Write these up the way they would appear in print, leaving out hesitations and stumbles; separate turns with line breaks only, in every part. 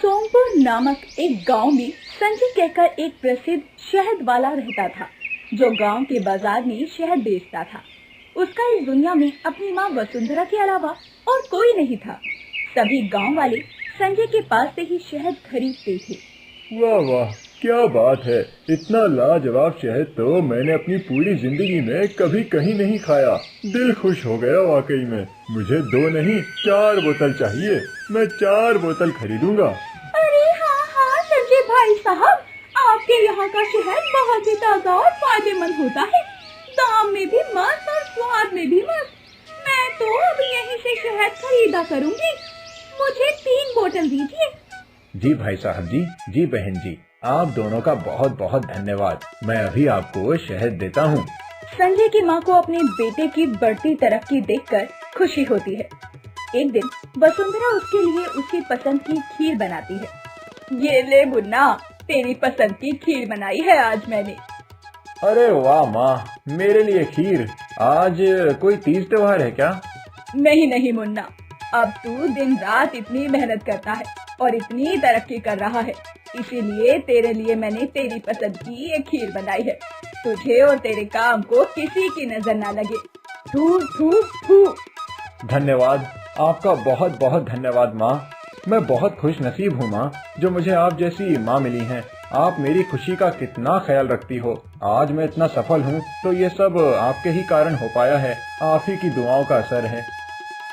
सोमपुर नामक एक गांव में संजय कहकर एक प्रसिद्ध शहद वाला रहता था, जो गांव के बाजार में शहद बेचता था। उसका इस दुनिया में अपनी माँ वसुंधरा के अलावा और कोई नहीं था। सभी गांव वाले संजय के पास से ही शहद खरीदते थे।
वाह वाह, क्या बात है। इतना लाजवाब शहद तो मैंने अपनी पूरी जिंदगी में कभी कहीं नहीं खाया। दिल खुश हो गया वाकई में। मुझे 2 नहीं 4 बोतल चाहिए। मैं 4 बोतल खरीदूंगा।
अरे हाँ संजय भाई साहब, आपके यहाँ का शहद बहुत ही ताज़ा और फायदेमंद होता है। दाम में भी मस्त और स्वाद में भी मस्त। मैं तो अब यहीं से शहद खरीदा करूँगी। मुझे 3 बोतल दीजिए।
जी भाई साहब जी, जी बहन जी, आप दोनों का बहुत बहुत धन्यवाद। मैं अभी आपको शहद देता हूँ।
संजय की माँ को अपने बेटे की बढ़ती तरक्की देखकर खुशी होती है। एक दिन वसुंधरा उसके लिए उसकी पसंद की खीर बनाती है। ये ले मुन्ना, तेरी पसंद की खीर बनाई है आज मैंने।
अरे वाह माँ, मेरे लिए खीर। आज कोई तीज त्योहार है क्या?
नहीं मुन्ना, अब तू दिन रात इतनी मेहनत करता है और इतनी तरक्की कर रहा है, इसीलिए तेरे लिए मैंने तेरी पसंद की एक खीर बनाई है। तुझे और तेरे काम को किसी की नजर ना लगे। थू थू थू।
धन्यवाद, आपका बहुत बहुत धन्यवाद माँ। मैं बहुत खुश नसीब हूँ माँ, जो मुझे आप जैसी माँ मिली हैं। आप मेरी खुशी का कितना ख्याल रखती हो। आज मैं इतना सफल हूँ तो ये सब आपके ही कारण हो पाया है। आप ही की दुआओं का असर है।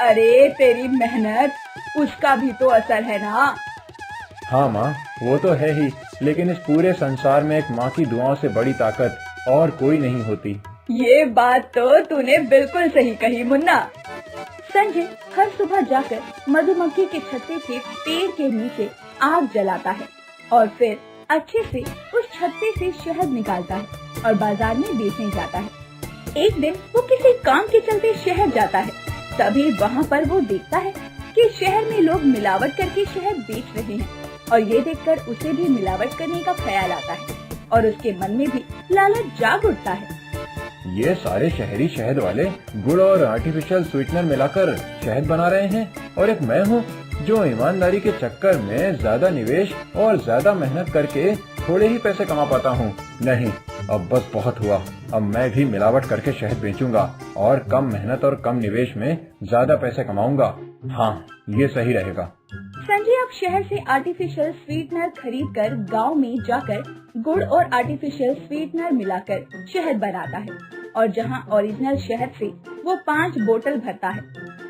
अरे तेरी मेहनत, उसका भी तो असर है ना।
हाँ माँ, वो तो है ही, लेकिन इस पूरे संसार में एक माँ की दुआओं से बड़ी ताकत और कोई नहीं होती।
ये बात तो तूने बिल्कुल सही कही मुन्ना। संजय हर सुबह जाकर मधुमक्खी के छत्ते के पेड़ के नीचे आग जलाता है और फिर अच्छे से उस छत्ते से शहद निकालता है और बाजार में बेचने जाता है। एक दिन वो किसी काम के चलते शहर जाता है। तभी वहाँ पर वो देखता है कि शहर में लोग मिलावट करके शहद बेच रहे हैं और ये देखकर उसे भी मिलावट करने का ख्याल आता है और उसके मन में भी लालच जाग उठता है।
ये सारे शहरी शहद वाले गुड़ और आर्टिफिशियल स्वीटनर मिलाकर शहद बना रहे हैं और एक मैं हूँ जो ईमानदारी के चक्कर में ज्यादा निवेश और ज्यादा मेहनत करके थोड़े ही पैसे कमा पाता हूँ। नहीं, अब बस बहुत हुआ। अब मैं भी मिलावट करके शहद बेचूंगा और कम मेहनत और कम निवेश में ज्यादा पैसे कमाऊंगा। हाँ, ये सही रहेगा।
संजय अब शहर से आर्टिफिशियल स्वीटनर खरीदकर गांव में जाकर गुड़ और आर्टिफिशियल स्वीटनर मिलाकर शहद बनाता है और जहां ओरिजिनल शहद से वो 5 बोतल भरता है,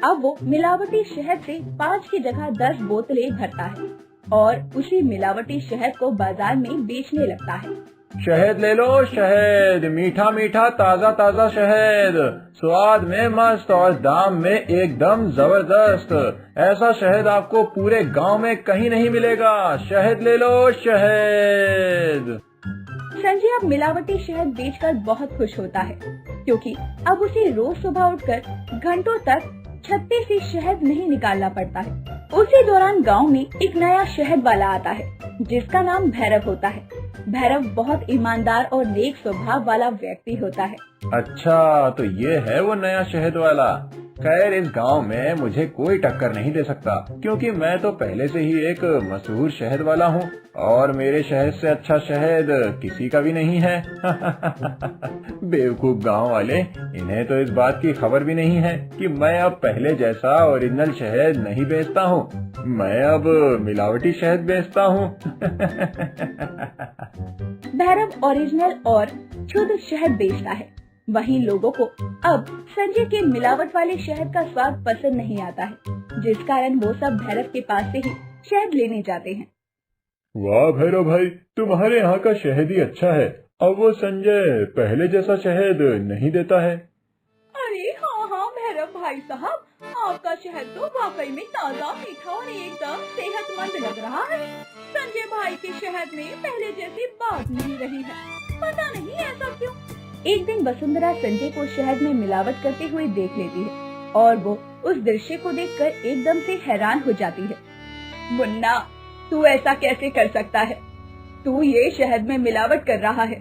अब वो मिलावटी शहद से 5 की जगह 10 बोतलें भरता है और उसी मिलावटी शहद को बाजार में बेचने लगता है।
शहद ले लो शहद, मीठा मीठा ताज़ा ताज़ा शहद, स्वाद में मस्त और दाम में एकदम जबरदस्त। ऐसा शहद आपको पूरे गांव में कहीं नहीं मिलेगा। शहद ले लो शहद।
संजय अब मिलावटी शहद बेचकर बहुत खुश होता है, क्योंकि अब उसे रोज सुबह उठकर घंटों तक छत्ते से शहद नहीं निकालना पड़ता है। उसी दौरान गांव में एक नया शहद वाला आता है, जिसका नाम भैरव होता है। भैरव बहुत ईमानदार और नेक स्वभाव वाला व्यक्ति होता है।
अच्छा, तो ये है वो नया शहद वाला। खैर, इस गांव में मुझे कोई टक्कर नहीं दे सकता, क्योंकि मैं तो पहले से ही एक मशहूर शहद वाला हूँ और मेरे शहद से अच्छा शहद किसी का भी नहीं है। बेवकूफ गांव वाले, इन्हें तो इस बात की खबर भी नहीं है कि मैं अब पहले जैसा ओरिजिनल शहद नहीं बेचता हूँ। मैं अब मिलावटी शहद बेचता हूँ।
भैरव ओरिजिनल और शुद्ध शहद बेचता है। वहीं लोगों को अब संजय के मिलावट वाले शहद का स्वाद पसंद नहीं आता है, जिस कारण वो सब भैरव के पास से ही शहद लेने जाते हैं।
वाह भैरव भाई, तुम्हारे यहाँ का शहद ही अच्छा है। अब वो संजय पहले जैसा शहद नहीं देता है।
अरे हाँ भैरव भाई साहब, आपका शहद तो वाकई में ताज़ा, मीठा और एकदम सेहतमंद लग रहा है। संजय भाई के शहद में पहले जैसी बात नहीं रही है, पता नहीं ऐसा क्यों। एक दिन वसुंधरा संजय को शहद में मिलावट करते हुए देख लेती है और वो उस दृश्य को देखकर एकदम से हैरान हो जाती है। मुन्ना, तू ऐसा कैसे कर सकता है? तू ये शहद में मिलावट कर रहा है।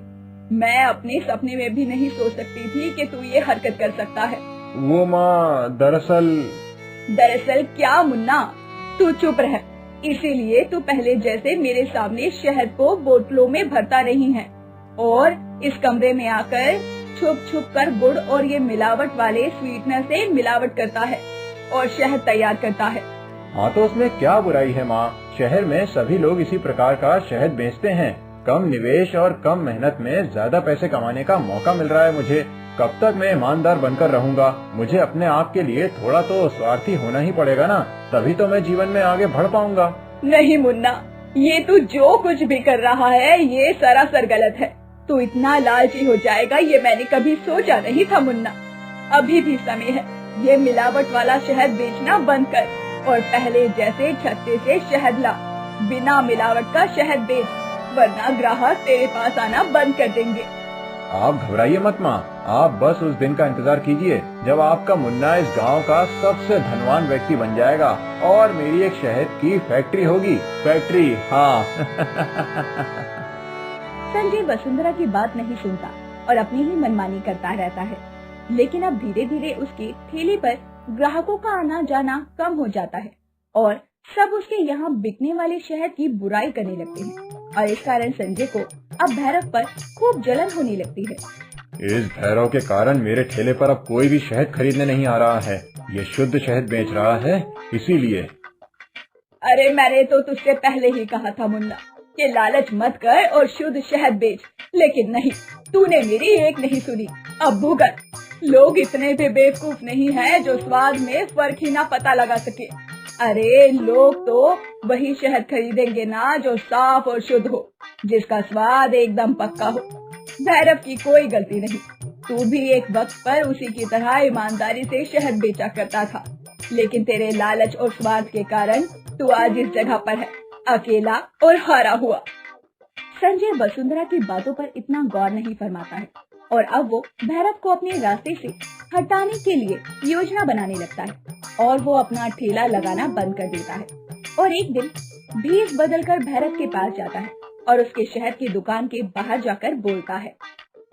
मैं अपने सपने में भी नहीं सोच सकती थी कि तू ये हरकत कर सकता है।
वो माँ, दरअसल
क्या मुन्ना, तू चुप रह। इसीलिए तू पहले जैसे मेरे सामने शहद को बोतलों में भरता नहीं है और इस कमरे में आकर छुप छुप कर गुड़ और ये मिलावट वाले स्वीटनर से मिलावट करता है और शहद तैयार करता है।
हाँ तो उसमें क्या बुराई है माँ? शहर में सभी लोग इसी प्रकार का शहद बेचते हैं। कम निवेश और कम मेहनत में ज्यादा पैसे कमाने का मौका मिल रहा है मुझे। कब तक मैं ईमानदार बनकर रहूंगा? मुझे अपने आप के लिए थोड़ा तो स्वार्थी होना ही पड़ेगा ना, तभी तो मैं जीवन में आगे बढ़ पाऊंगा।
नहीं मुन्ना, ये तू जो कुछ भी कर रहा है ये सरासर गलत है। तू इतना लालची हो जाएगा ये मैंने कभी सोचा नहीं था मुन्ना। अभी भी समय है, ये मिलावट वाला शहद बेचना बंद कर और पहले जैसे छत्ते से शहद ला। बिना मिलावट का शहद बेच, वरना ग्राहक तेरे पास आना बंद कर देंगे।
आप घबराइए मत माँ, आप बस उस दिन का इंतजार कीजिए जब आपका मुन्ना इस गांव का सबसे धनवान व्यक्ति बन जाएगा और मेरी एक शहद की फैक्ट्री होगी। फैक्ट्री, हाँ।
संजय वसुंधरा की बात नहीं सुनता और अपनी ही मनमानी करता रहता है, लेकिन अब धीरे धीरे उसके ठेले पर ग्राहकों का आना जाना कम हो जाता है और सब उसके यहाँ बिकने वाले शहद की बुराई करने लगते हैं और इस कारण संजय को अब भैरव पर खूब जलन होने लगती है।
इस भैरव के कारण मेरे ठेले पर अब कोई भी शहद खरीदने नहीं आ रहा है। ये शुद्ध शहद बेच रहा है, इसीलिए।
अरे मैंने तो तुझसे पहले ही कहा था मुन्ना कि लालच मत कर और शुद्ध शहद बेच, लेकिन नहीं, तूने मेरी एक नहीं सुनी। अब भुगत। लोग इतने भी बेवकूफ नहीं हैं जो स्वाद में फर्क ही ना पता लगा सके। अरे लोग तो वही शहद खरीदेंगे ना जो साफ और शुद्ध हो, जिसका स्वाद एकदम पक्का हो। भैरव की कोई गलती नहीं, तू भी एक वक्त पर उसी की तरह ईमानदारी से शहद बेचा करता था, लेकिन तेरे लालच और स्वार्थ के कारण तू आज इस जगह पर है, अकेला और हारा हुआ। संजय वसुंधरा की बातों पर इतना गौर नहीं फरमाता है और अब वो भैरव को अपने रास्ते से हटाने के लिए योजना बनाने लगता है और वो अपना ठेला लगाना बंद कर देता है और एक दिन भेष बदलकर भैरव के पास जाता है और उसके शहद की दुकान के बाहर जाकर बोलता है,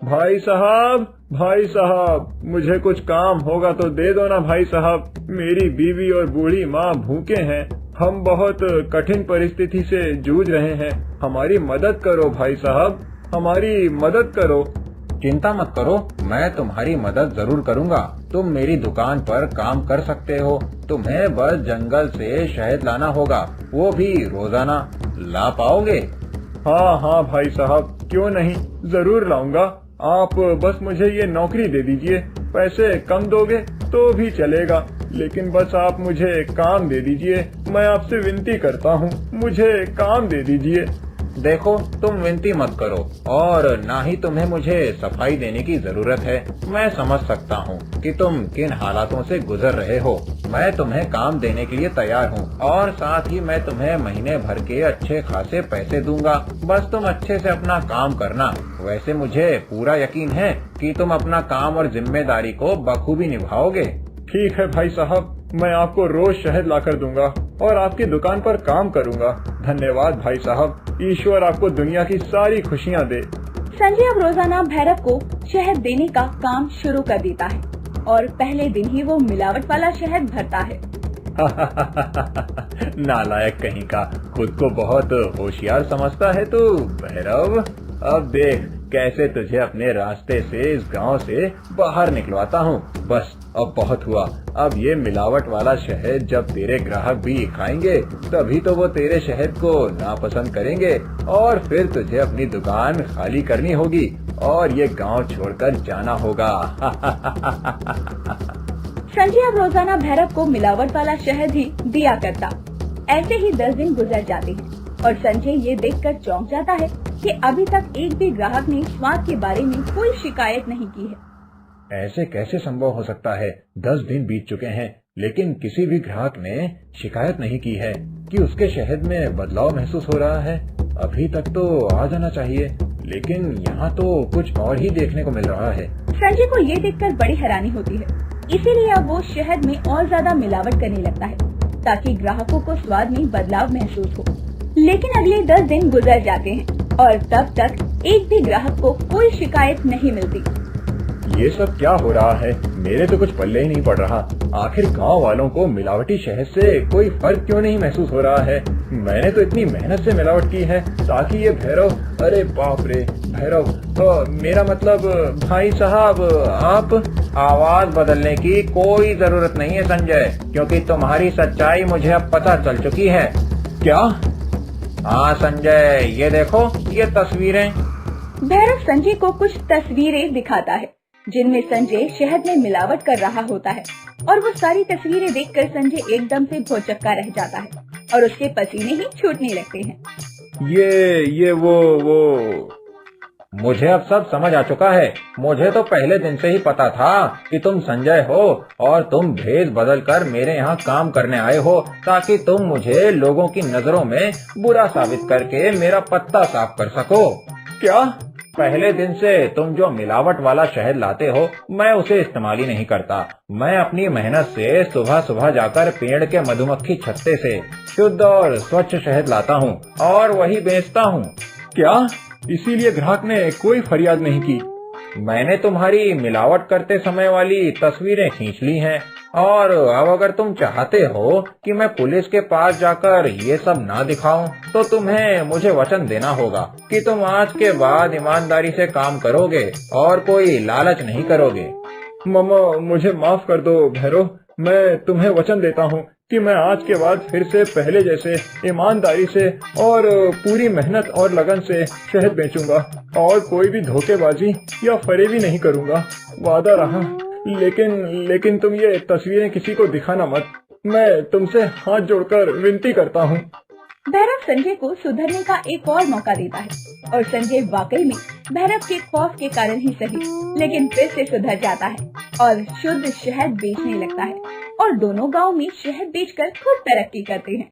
भाई साहब, मुझे कुछ काम होगा तो दे दो ना भाई साहब। मेरी बीवी और बूढ़ी माँ भूखे हैं, हम बहुत कठिन परिस्थिति से जूझ रहे हैं। हमारी मदद करो भाई साहब, हमारी मदद करो। चिंता मत करो, मैं तुम्हारी मदद जरूर करूंगा। तुम मेरी दुकान पर काम कर सकते हो। तुम्हें बस जंगल से शहद लाना होगा, वो भी रोजाना। ला पाओगे? हाँ भाई साहब, क्यों नहीं, जरूर लाऊंगा। आप बस मुझे ये नौकरी दे दीजिए। पैसे कम दोगे तो भी चलेगा, लेकिन बस आप मुझे काम दे दीजिए। मैं आपसे विनती करता हूँ, मुझे काम दे दीजिए। देखो, तुम विनती मत करो और ना ही तुम्हें मुझे सफाई देने की जरूरत है। मैं समझ सकता हूँ कि तुम किन हालातों से गुजर रहे हो। मैं तुम्हें काम देने के लिए तैयार हूँ और साथ ही मैं तुम्हें महीने भर के अच्छे खासे पैसे दूंगा। बस तुम अच्छे से अपना काम करना। वैसे मुझे पूरा यकीन है कि तुम अपना काम और जिम्मेदारी को बखूबी निभाओगे। ठीक है भाई साहब, मैं आपको रोज शहद लाकर दूंगा और आपकी दुकान पर काम करूंगा। धन्यवाद भाई साहब, ईश्वर आपको दुनिया की सारी खुशियाँ दे।
संजय अब रोजाना भैरव को शहद देने का काम शुरू कर देता है और पहले दिन ही वो मिलावट वाला शहद भरता है।
नालायक कहीं का, खुद को बहुत होशियार समझता है तू भैरव। अब देख कैसे तुझे अपने रास्ते से इस गांव से बाहर निकलवाता हूँ। बस अब बहुत हुआ। अब ये मिलावट वाला शहद जब तेरे ग्राहक भी खाएंगे तभी तो वो तेरे शहद को नापसंद करेंगे और फिर तुझे अपनी दुकान खाली करनी होगी और ये गांव छोड़कर जाना होगा।
संजय अब रोजाना भैरव को मिलावट वाला शहद ही दिया करता। ऐसे ही 10 दिन गुजर जाते हैं और संजय ये देखकर चौंक जाता है कि अभी तक एक भी ग्राहक ने स्वाद के बारे में कोई शिकायत नहीं की है।
ऐसे कैसे संभव हो सकता है? 10 दिन बीत चुके हैं लेकिन किसी भी ग्राहक ने शिकायत नहीं की है कि उसके शहद में बदलाव महसूस हो रहा है। अभी तक तो आ जाना चाहिए, लेकिन यहाँ तो कुछ और ही देखने को मिल रहा है।
संजय को ये देखकर बड़ी हैरानी होती है, इसीलिए अब वो शहद में और ज्यादा मिलावट करने लगता है ताकि ग्राहकों को स्वाद में बदलाव महसूस हो। लेकिन अगले 10 दिन गुजर जाते हैं और तब तक एक भी ग्राहक को कोई शिकायत नहीं मिलती।
ये सब क्या हो रहा है? मेरे तो कुछ पल्ले ही नहीं पड़ रहा। आखिर गांव वालों को मिलावटी शहद से कोई फर्क क्यों नहीं महसूस हो रहा है? मैंने तो इतनी मेहनत से मिलावट की है ताकि ये भैरव, अरे बाप रे भैरव, तो मेरा मतलब भाई साहब, आप आवाज बदलने की कोई जरूरत नहीं है संजय, क्योंकि तुम्हारी सच्चाई मुझे अब पता चल चुकी है। क्या? हाँ संजय, ये देखो ये तस्वीरें।
भैरव संजय को कुछ तस्वीरें दिखाता है जिनमें संजय शहद में मिलावट कर रहा होता है, और वो सारी तस्वीरें देखकर संजय एकदम से भौचक्का रह जाता है और उसके पसीने ही छूटने लगते हैं।
ये वो मुझे अब सब समझ आ चुका है। मुझे तो पहले दिन से ही पता था कि तुम संजय हो और तुम भेष बदलकर मेरे यहाँ काम करने आए हो ताकि तुम मुझे लोगों की नजरों में बुरा साबित करके मेरा पत्ता साफ कर सको। क्या? पहले दिन से तुम जो मिलावट वाला शहद लाते हो मैं उसे इस्तेमाल ही नहीं करता। मैं अपनी मेहनत से सुबह सुबह जाकर पेड़ के मधुमक्खी छत्ते से शुद्ध और स्वच्छ शहद लाता हूँ और वही बेचता हूँ। क्या? इसीलिए ग्राहक ने कोई फरियाद नहीं की? मैंने तुम्हारी मिलावट करते समय वाली तस्वीरें खींच ली हैं और अब अगर तुम चाहते हो कि मैं पुलिस के पास जाकर ये सब ना दिखाऊं तो तुम्हें मुझे वचन देना होगा कि तुम आज के बाद ईमानदारी से काम करोगे और कोई लालच नहीं करोगे। मामा मुझे माफ कर दो भैरव, मैं तुम्हें वचन देता हूँ कि मैं आज के बाद फिर से पहले जैसे ईमानदारी से और पूरी मेहनत और लगन से शहद बेचूंगा और कोई भी धोखेबाजी या फरेबी नहीं करूंगा। वादा रहा। लेकिन तुम ये तस्वीरें किसी को दिखाना मत। मैं तुमसे हाथ जोड़कर विनती करता हूँ।
भैरव संजय को सुधरने का एक और मौका देता है और संजय वाकई में भैरव के खौफ के कारण ही सही लेकिन फिर से सुधर जाता है और शुद्ध शहद बेचने लगता है और दोनों गांव में शहद बेचकर खूब तरक्की करते हैं।